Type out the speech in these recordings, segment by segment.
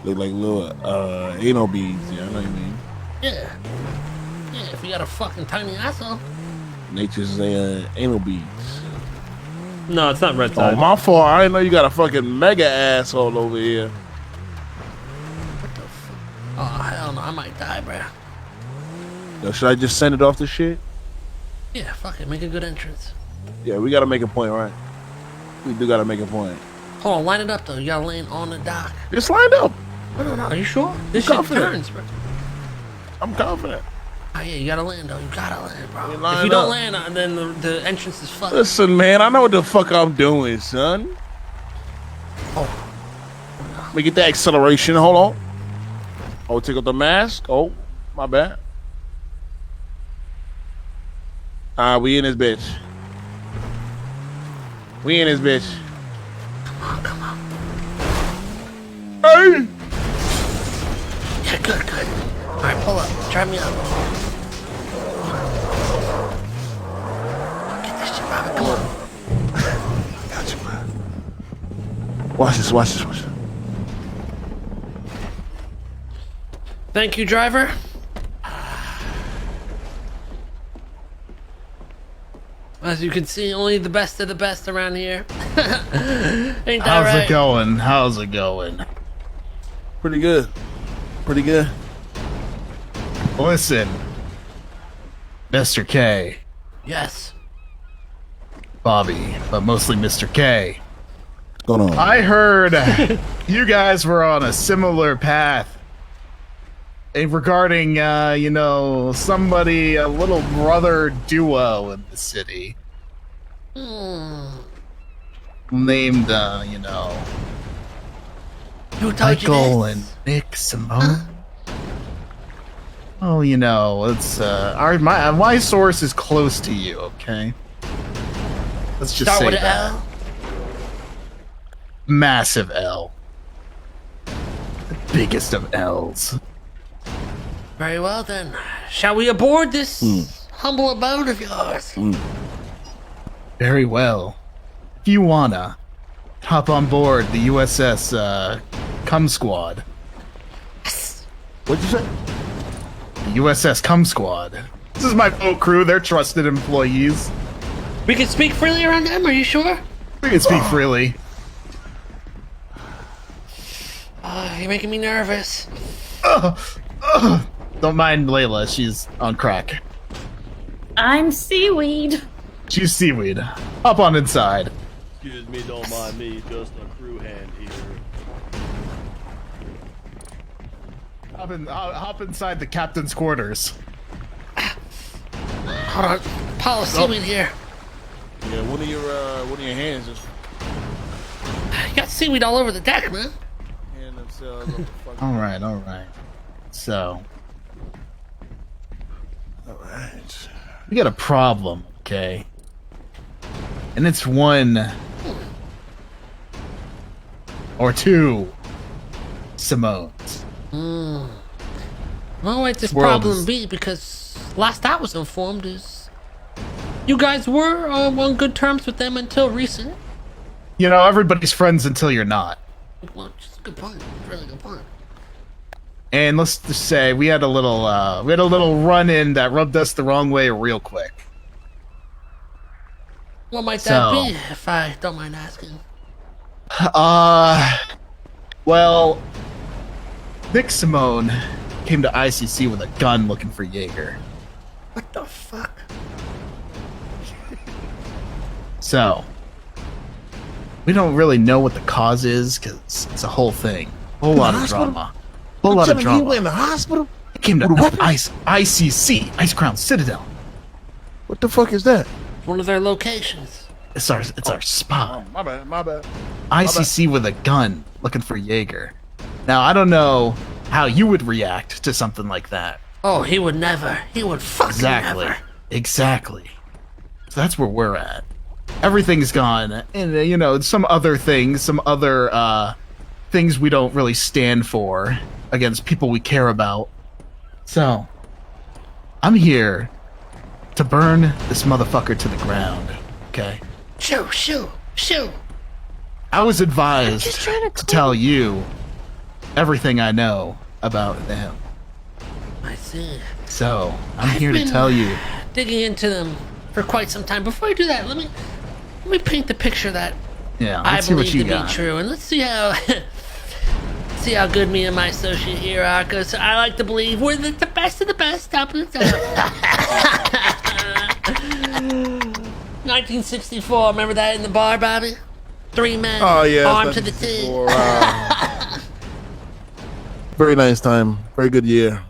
Look like little anal beads. Yeah, I know what you mean. Yeah. Yeah, if you got a fucking tiny asshole. Nature's anal beads. No, it's not red Oh, tide. my fault. I didn't know you got a fucking mega asshole over here. What the fuck? Oh, hell no. I might die, bro. Yo, should I just send it off the shit? Yeah, fuck it. Make a good entrance. Yeah, we gotta make a point, right? We do gotta make a point. Hold on, line it up, though. You gotta land on the dock. Just lined up. No. Are you sure? This shit turns, bro. I'm confident. Oh, yeah, you gotta land, though. You gotta land, bro. line If you don't up. land, then the entrance is fucked. Listen, man, I know what the fuck I'm doing, son. Oh. Let me get that acceleration. Hold on. Oh, take off the mask. Oh, my bad. We in this bitch. We in this bitch. Come on. Hey! Yeah, good. All right, pull up. Drive me up. Get this shit, Bobby. Come on. Got you, man. Watch this. Thank you, driver. As you can see, only the best of the best around here. Ain't that How's right? it going? How's it going? Pretty good. Listen, Mr. K, Yes. Bobby, but mostly Mr. K. What's going on? I heard you guys were on a similar path regarding, somebody, a little brother duo in the city. Named, Who told Michael you and this? Nick Simone. Oh, it's my source is close to you. Okay, let's just Start say with an that. L. Massive L, the biggest of L's. Very well then. Shall we aboard this humble abode of yours? Very well. If you wanna hop on board the USS Cum Squad. What'd you say? The USS Cum Squad. This is my boat crew. They're trusted employees. We can speak freely around them, are you sure? We can speak freely. You're making me nervous. Don't mind Layla. She's on crack. I'm seaweed. She's seaweed. Hop on inside. Excuse me, don't mind me, just a crew hand here. Hop inside the captain's quarters. Hold on. Paul, seaweed here. Yeah, one of your hands just You got seaweed all over the deck, man. hand themselves up the fucking. All right. So, Alright. we got a problem, okay? And it's one or two Simones. Well, might this World problem is- be? Because last I was informed is you guys were on good terms with them until recent. Everybody's friends until you're not. Well, just a good point. Really good point. And let's just say we had a little run-in that rubbed us the wrong way real quick. What might that So- be, if I don't mind asking? Well, Nick Simone came to ICC with a gun looking for Jaeger. What the fuck? So, we don't really know what the cause is because it's a whole thing. Whole lot of hospital? drama. Whole lot of You drama. went in the hospital? It came to With a weapon? ICC, Ice Crown Citadel. What the fuck is that? One of their locations. It's our spot. My bad. ICC with a gun looking for Jaeger. Now, I don't know how you would react to something like that. Oh, he would never. He would fucking never. Exactly. So that's where we're at. Everything's gone, and some other things we don't really stand for against people we care about. So, I'm here to burn this motherfucker to the ground, okay? Shoo. I was advised just trying to to tell you everything I know about them. I see. So I'm I've here to been tell you. digging into them for quite some time. Before I do that, let me paint the picture that Yeah, I let's see what believe you to got. be true, and let's see how good me and my associate here are. Because I like to believe we're the best of the best, top of the top. 1964. Remember that in the bar, Bobby? 3 men, Oh yeah, armed that's to the teeth. wow. Very nice time. Very good year.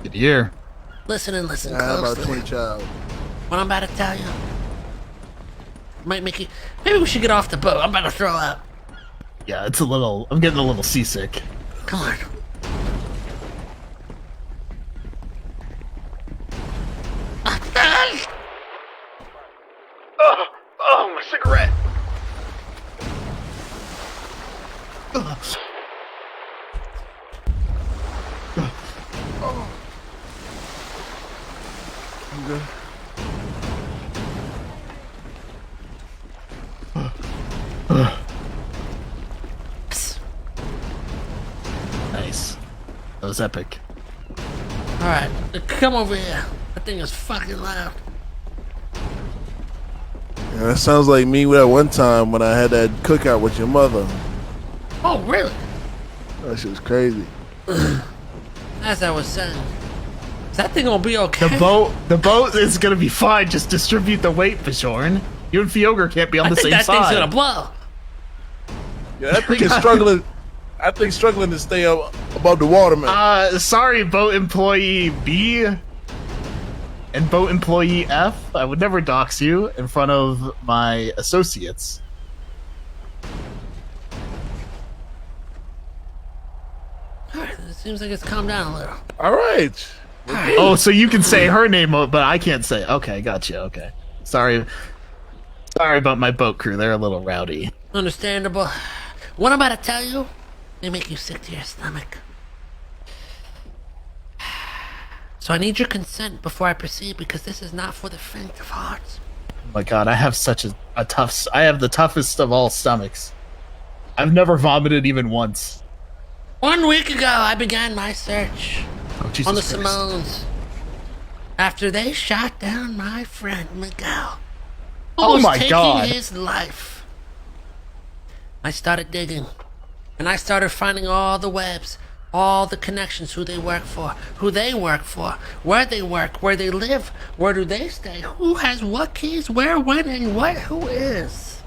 Good year. Listen and listen About closely. 20 child. What I'm about to tell you might make you. Maybe we should get off the boat. I'm about to throw up. Yeah, it's a little. I'm getting a little seasick. Come on. Oh, my cigarette. You good? Nice. That was epic. All right, come over here. That thing is fucking loud. Yeah, that sounds like me that one time when I had that cookout with your mother. Oh, really? That shit was crazy. As I was saying, is that thing gonna be okay? The boat is gonna be fine. Just distribute the weight, Bjorn. You and Fioger can't be on I the think same that thing's side. gonna blow. Yeah, that thing is struggling. I think struggling to stay up above the water, man. Sorry, boat employee B and boat employee F. I would never dox you in front of my associates. All right, it seems like it's calmed down a little. All right. Oh, so you can say her name, but I can't say. Okay, gotcha. Okay, sorry about my boat crew. They're a little rowdy. Understandable. What I'm about to tell you may make you sick to your stomach. So I need your consent before I proceed, because this is not for the faint of heart. Oh my god, I have such a tough. I have the toughest of all stomachs. I've never vomited even once. 1 week ago, I began my search Oh, Jesus on the Christ. Simones after they shot down my friend Miguel. Oh Almost my taking God. his life. I started digging, and I started finding all the webs, all the connections, who they work for, where they work, where they live, where do they stay, who has what keys, where, when, and what, who is.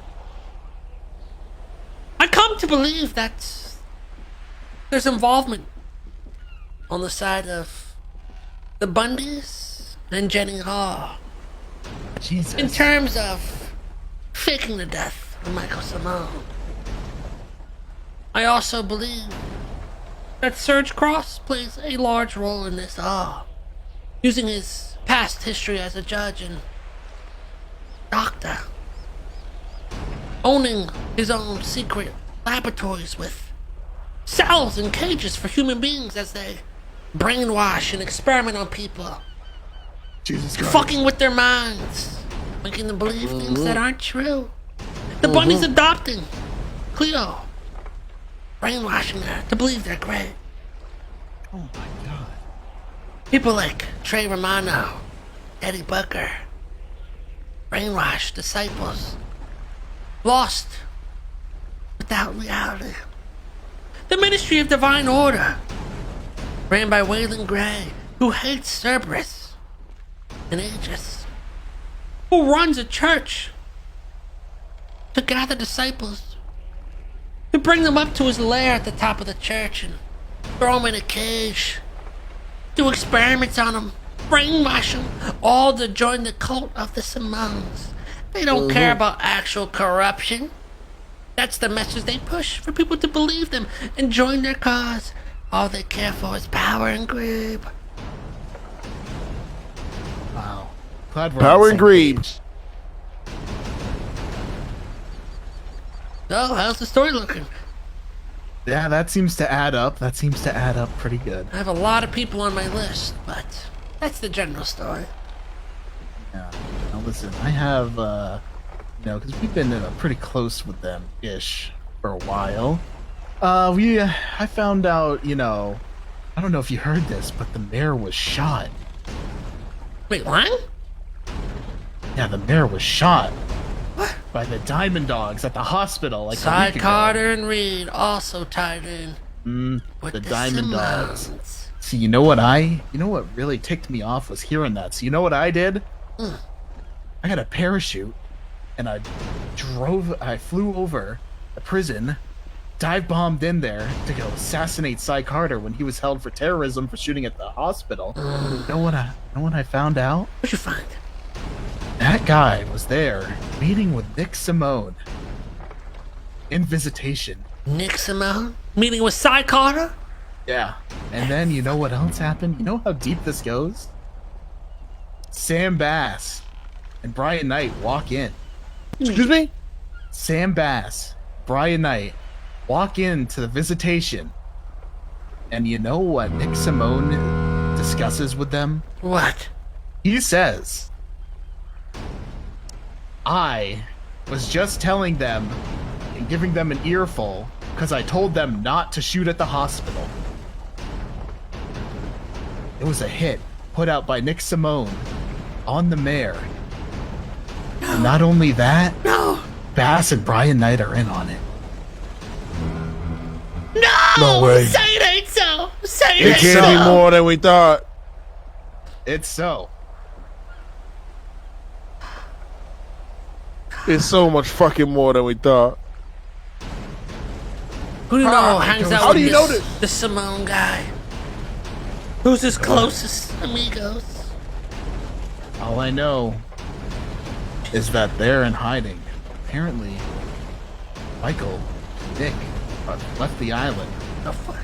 I come to believe that there's involvement on the side of the Bundys and Jenny Hall Jesus. in terms of faking the death of Michael Simone. I also believe that Serge Cross plays a large role in this all, using his past history as a judge and doctor, owning his own secret laboratories with cells and cages for human beings as they brainwash and experiment on people, Jesus Christ. fucking with their minds, making them believe things that aren't true. The Bunny's adopting Cleo, brainwashing her to believe they're great. Oh my god. People like Trey Romano, Eddie Booker, brainwashed disciples, lost without reality. The Ministry of Divine Order, ran by Waylon Gray, who hates Cerberus and Aegis, who runs a church to gather disciples, to bring them up to his lair at the top of the church and throw them in a cage, do experiments on them, brainwash them, all to join the cult of the Simones. They don't care about actual corruption. That's the message they push for people to believe them and join their cause. All they care for is power and greed. Wow. Glad we're on Power the and same greed. page. So, how's the story looking? Yeah, that seems to add up. That seems to add up pretty good. I have a lot of people on my list, but that's the general story. Yeah. Now listen, I have, because we've been pretty close with them-ish for a while. I found out, you know, I don't know if you heard this, but the mayor was shot. Wait, what? Yeah, the mayor was shot. What? By the Diamond Dogs at the hospital, like a Side week ago. Carter and Reed also tied in. With The Diamond Dogs. Simones. See, you know what really ticked me off was hearing that. So you know what I did? I got a parachute, and I flew over the prison, dive bombed in there to go assassinate Cy Carter when he was held for terrorism for shooting at the hospital. You know what I found out? What'd you find? That guy was there meeting with Nick Simone in visitation. Nick Simone? Meeting with Cy Carter? Yeah. And then you know what else happened? You know how deep this goes? Sam Bass and Brian Knight walk in. Excuse me? Sam Bass, Brian Knight walk into the visitation. And you know what Nick Simone discusses with them? What? He says, I was just telling them and giving them an earful because I told them not to shoot at the hospital. It was a hit put out by Nick Simone on the mayor. And not only that, Bass and Brian Knight are in on it. No way. Say it ain't so! Say it It ain't can't so! be more than we thought. It's so. It's so much fucking more than we thought. Who do you know hangs out How with do you know this? The Simone guy? Who's his closest amigos? All I know is that they're in hiding. Apparently, Michael, Nick, left the island. The fuck?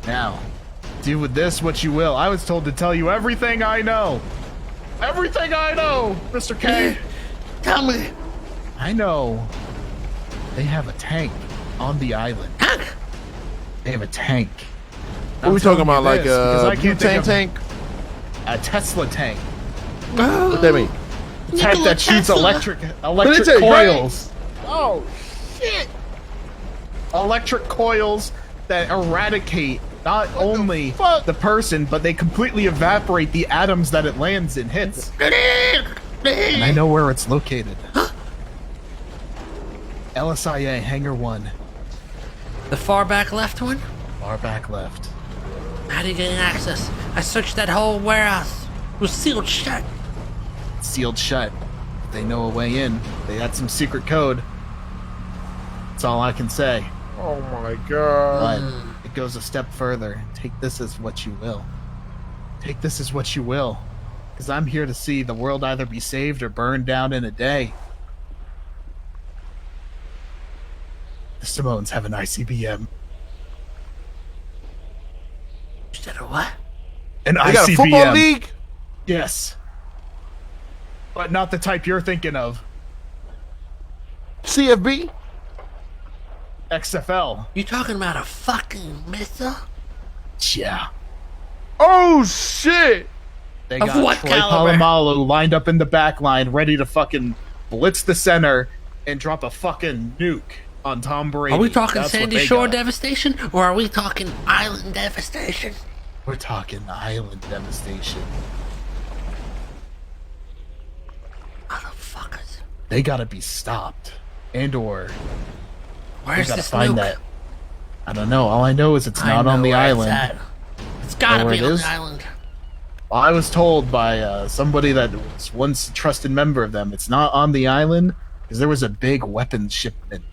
Now, do with this what you will. I was told to tell you everything I know. Everything I know, Mr. K. Tell me. I know they have a tank on the island. They have a tank. What are we talking about? Like a a butane tank? A Tesla tank. What that mean? Tank Nikola that shoots Tesla. electric Military, coils. Oh, shit. Electric coils that eradicate not only fuck? the person, but they completely evaporate the atoms that it lands in hits. And I know where it's located. LSIA Hangar 1. The far back left one? Far back left. How do you get access? I searched that whole warehouse. It was sealed shut. Sealed shut. They know a way in. They had some secret code. That's all I can say. Oh my god. But it goes a step further. Take this as what you will. Take this as what you will. Because I'm here to see the world either be saved or burned down in a day. The Simones have an ICBM. You said a what? An They ICBM. got a football league? Yes. But not the type you're thinking of. CFB? XFL. You talking about a fucking missile? Yeah. Oh shit! They Of got what Troy caliber? Polamalu lined up in the back line, ready to fucking blitz the center and drop a fucking nuke on Tom Brady. Are we talking That's what Sandy they Shore got. devastation, or are we talking island devastation? We're talking island devastation. Motherfuckers. They gotta be stopped. And or we Where's gotta this find nuke? that. I don't know. All I know is it's I not know on the where island. It's, at. It's gotta Know where be it on is? the island. Well, I was told by somebody that was once a trusted member of them, it's not on the island because there was a big weapons shipment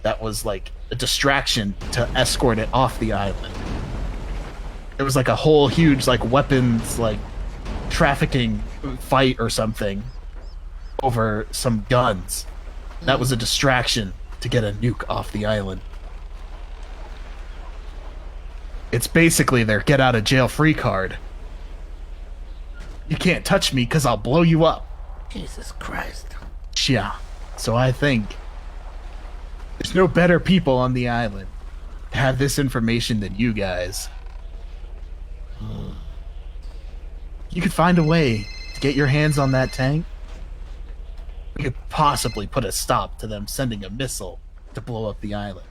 that was like a distraction to escort it off the island. There was like a whole huge like weapons like trafficking fight or something over some guns. That was a distraction to get a nuke off the island. It's basically their get out of jail free card. You can't touch me because I'll blow you up. Jesus Christ. Yeah. So I think there's no better people on the island to have this information than you guys. You could find a way to get your hands on that tank. We could possibly put a stop to them sending a missile to blow up the island.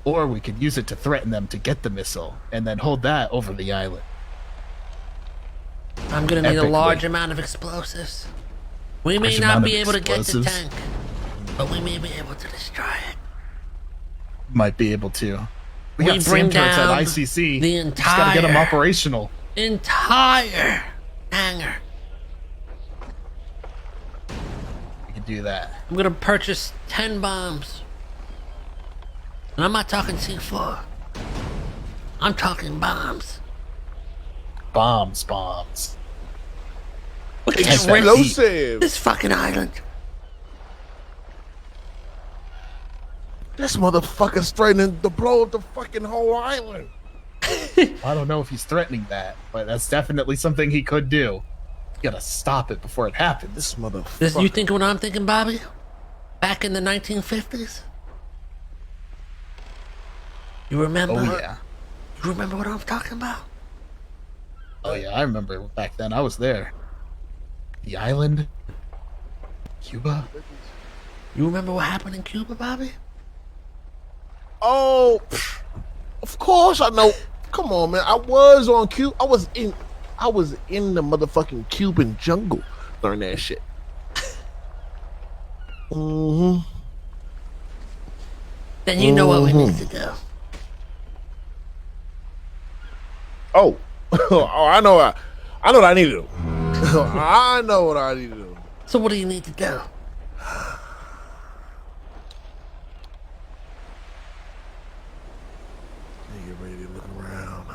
Or we could use it to threaten them to get the missile, and then hold that over the island. I'm gonna need a Epically. large amount of explosives. We may Large not amount be of able to get the explosives? tank, but we may be able to destroy it. Might be able to. We got bring SAM turrets at down ICC. the Just gotta get them entire- operational. Entire hangar. We can do that. I'm gonna purchase 10 bombs. And I'm not talking C4. I'm talking bombs. Bombs. We can Yes, get rid of Explosive. this fucking island. This motherfucker's threatening to blow up the fucking whole island. I don't know if he's threatening that, but that's definitely something he could do. You gotta stop it before it happens. This motherfucker. This, you think what I'm thinking, Bobby? Back in the 1950s? You remember? Oh yeah. You remember what I'm talking about? Oh yeah, I remember back then. I was there. The island. Cuba. You remember what happened in Cuba, Bobby? Oh, of course I know. Come on, man. I was on Cuba. I was in the motherfucking Cuban jungle during that shit. Then you know what we need to do. Oh, I know what I need to do. I know what I need to do. So what do you need to do? Need to get ready to look around.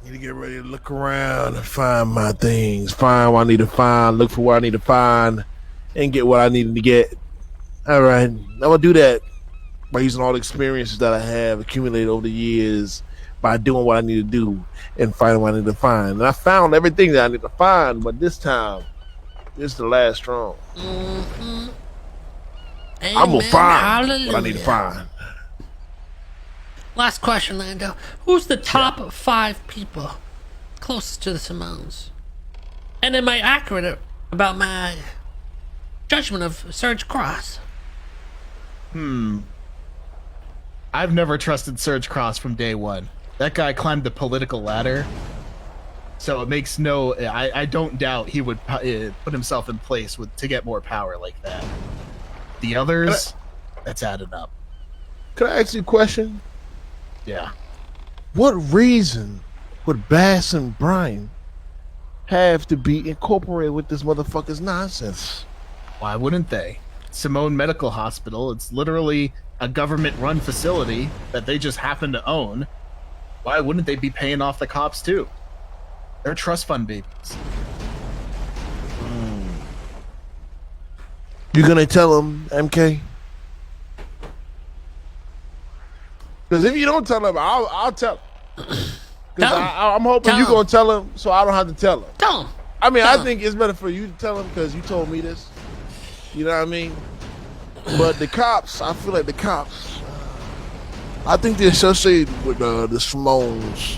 Need to get ready to look around and find my things. Find what I need to find. Look for what I need to find, and get what I needed to get. All right, I'm gonna do that by using all the experiences that I have accumulated over the years, by doing what I need to do and finding what I need to find. And I found everything that I need to find, but this time, this is the last straw. I'm gonna find what I need to find. Last question, Lando. Who's the top 5 people closest to the Simones? And am I accurate about my judgment of Serge Cross? I've never trusted Serge Cross from day one. That guy climbed the political ladder, so it makes no. I don't doubt he would put himself in place to get more power like that. The others, that's adding up. Can I ask you a question? Yeah. What reason would Bass and Brian have to be incorporated with this motherfucker's nonsense? Why wouldn't they? Simone Medical Hospital. It's literally a government-run facility that they just happen to own. Why wouldn't they be paying off the cops too? They're trust fund babies. You gonna tell him, MK? Because if you don't tell him, I'll tell him. Because Tell him. I'm hoping Tell you're him. gonna tell him, so I don't have to tell him. Tell him. I mean, Tell I him. think it's better for you to tell him because you told me this. You know what I mean? But the cops, I feel like the cops, I think they're associated with the Simones,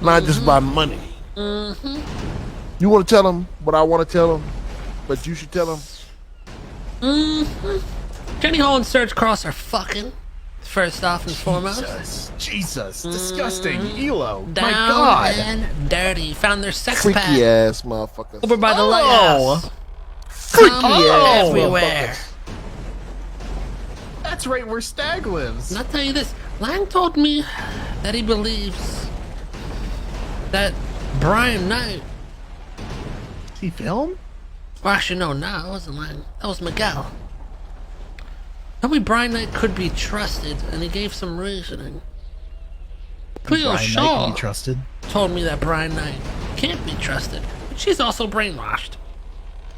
not just by money. You want to tell them what I want to tell them, but you should tell them. Jenny Hall and Serge Cross are fucking. First off and foremost. Jesus. Disgusting. Elo. My Down God. and dirty. Found their sex Freaky pack ass motherfuckers. over by the Oh. lighthouse. Freaky ass Everywhere. motherfuckers. That's right where Stag lives. And I'll tell you this, Lang told me that he believes that Brian Knight, He film? well actually no, that wasn't Lang, that was Miguel. Told me Brian Knight could be trusted, and he gave some reasoning. Cleo Brian Knight Shaw can be trusted. told me that Brian Knight can't be trusted, but she's also brainwashed.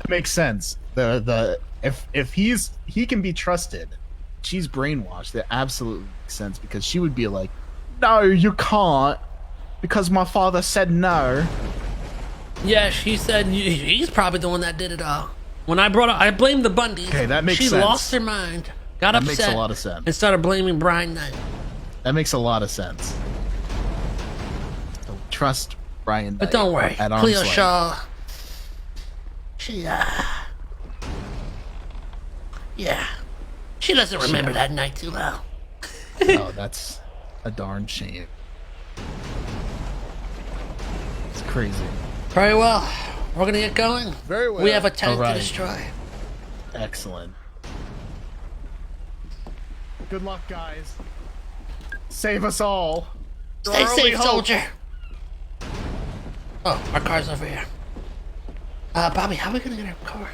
It makes sense. If he can be trusted, she's brainwashed. That absolutely makes sense because she would be like, "No, you can't, because my father said no." Yeah, she said he's probably the one that did it all. When I brought up, I blamed the Bundys. Okay, that makes she sense. lost her mind, got That upset, makes a lot of sense. and started blaming Brian Knight. That makes a lot of sense. Don't trust Brian Knight. But don't worry, at arm's Cleo length. Shaw, she She doesn't remember that night too well. Oh, that's a darn shame. It's crazy. Very well. We're gonna get going. Very well. We have a tank Alright. to destroy. Excellent. Good luck, guys. Save us all. Stay Our only safe, hope. soldier. Oh, our car's over here. Bobby, how are we gonna get our car?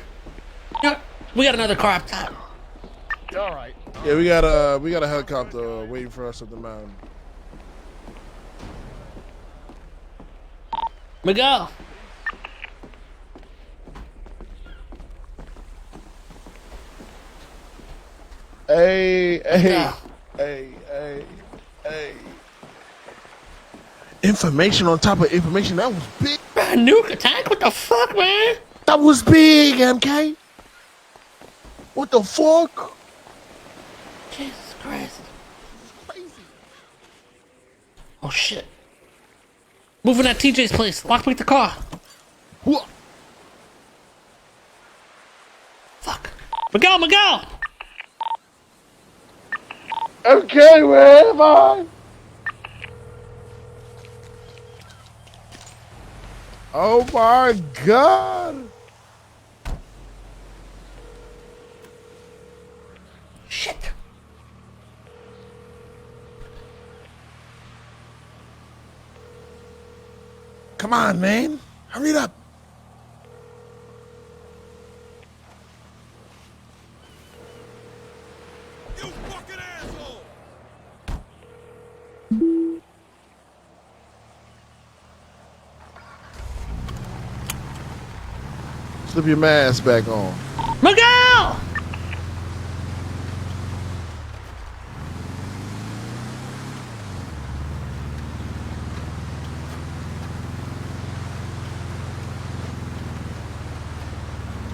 You know, we got another car up top. All right. Yeah, we got a helicopter waiting for us at the mountain. Miguel. Hey, Yeah. hey. Information on top of information. That was big. Nuke attack? What the fuck, man? That was big, MK. What the fuck? Jesus Christ. Oh shit. Moving at TJ's place. Lockpick the car. What? Fuck. Miguel! Okay, where am I? Oh my god. Shit. Come on, man. Hurry it up. You fucking asshole. Slip your mask back on. Miguel!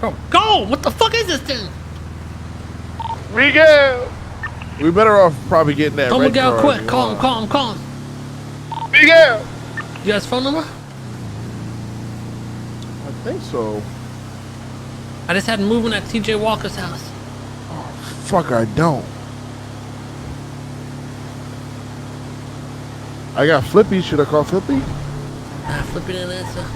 Bro, go! What the fuck is this thing? Miguel! We better off probably getting that Oh, red Miguel, car quick. if Call you him. want. Miguel! You guys' phone number? I think so. I just had moving at TJ Walker's house. Fuck, I don't. I got Flippy. Should I call Flippy? Flipping an answer.